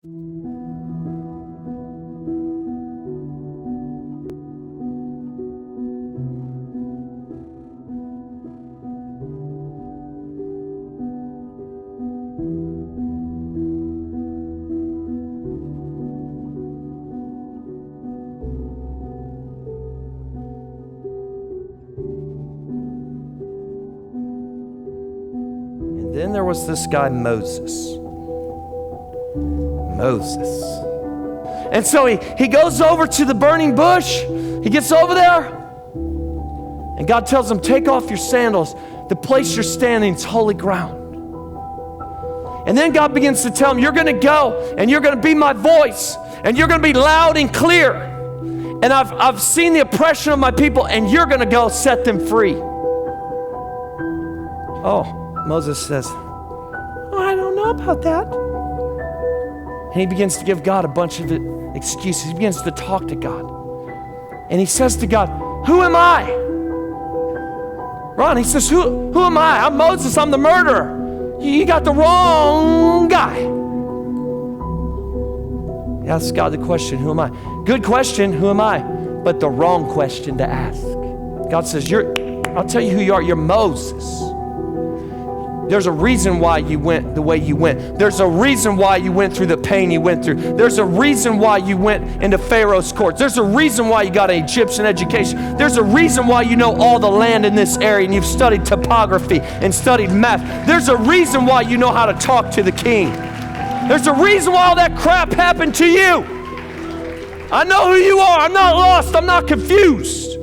Then there was this guy, Moses. And so he goes over to the burning bush. He gets over there. And God tells him, take off your sandals. The place you're standing is holy ground. And then God begins to tell him, you're going to go and you're going to be my voice. And you're going to be loud and clear. And I've seen the oppression of my people, and you're going to go set them free. Oh. Moses says, oh, I don't know about that. And he begins to give God a bunch of excuses. He begins to talk to God. And he says to God, who am I? Ron, he says, who am I? I'm Moses, I'm the murderer. You got the wrong guy. He asks God the question, who am I? Good question, who am I? But the wrong question to ask. God says, I'll tell you who you are, you're Moses. There's a reason why you went the way you went. There's a reason why you went through the pain you went through. There's a reason why you went into Pharaoh's courts. There's a reason why you got an Egyptian education. There's a reason why you know all the land in this area and you've studied topography and studied math. There's a reason why you know how to talk to the king. There's a reason why all that crap happened to you. I know who you are. I'm not lost. I'm not confused.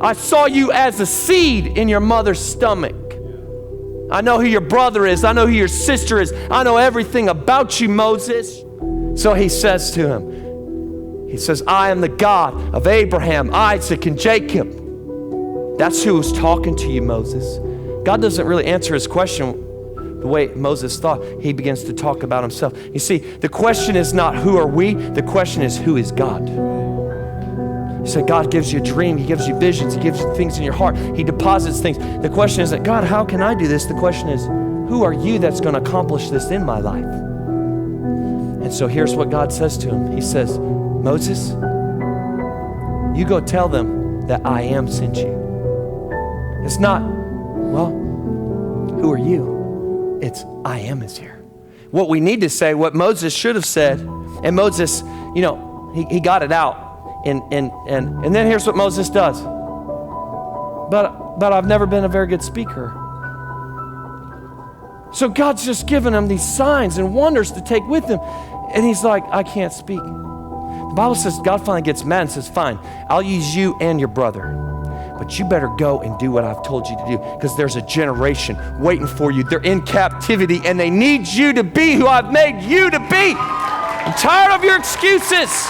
I saw you as a seed in your mother's stomach. I know who your brother is. I know who your sister is. I know everything about you, Moses. So he says to him, he says, I am the God of Abraham, Isaac, and Jacob. That's who's talking to you, Moses. God doesn't really answer his question the way Moses thought. He begins to talk about himself. You see, the question is not who are we? The question is who is God? You say, God gives you a dream, he gives you visions, he gives you things in your heart, he deposits things. The question isn't, God, how can I do this? The question is, who are you that's going to accomplish this in my life? And so here's what God says to him. He says, Moses, you go tell them that I am sent you. It's not, well, who are you? It's I am is here. What we need to say, what Moses should have said, and Moses, he got it out. And then here's what Moses does. But I've never been a very good speaker. So God's just given him these signs and wonders to take with him. And he's like, I can't speak. The Bible says God finally gets mad and says, fine, I'll use you and your brother. But you better go and do what I've told you to do, because there's a generation waiting for you. They're in captivity and they need you to be who I've made you to be. I'm tired of your excuses.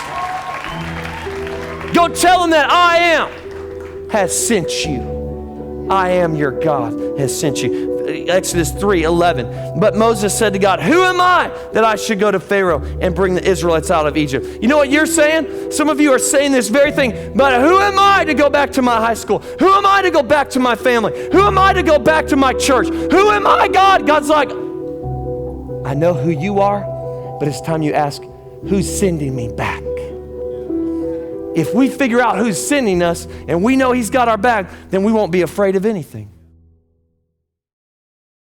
Go tell them that I am has sent you. I am your God has sent you. Exodus 3:11. But Moses said to God, who am I that I should go to Pharaoh and bring the Israelites out of Egypt? You know what you're saying? Some of you are saying this very thing, but who am I to go back to my high school? Who am I to go back to my family? Who am I to go back to my church? Who am I, God? God's like, I know who you are, but it's time you ask, who's sending me back? If we figure out who's sending us and we know he's got our back, then we won't be afraid of anything.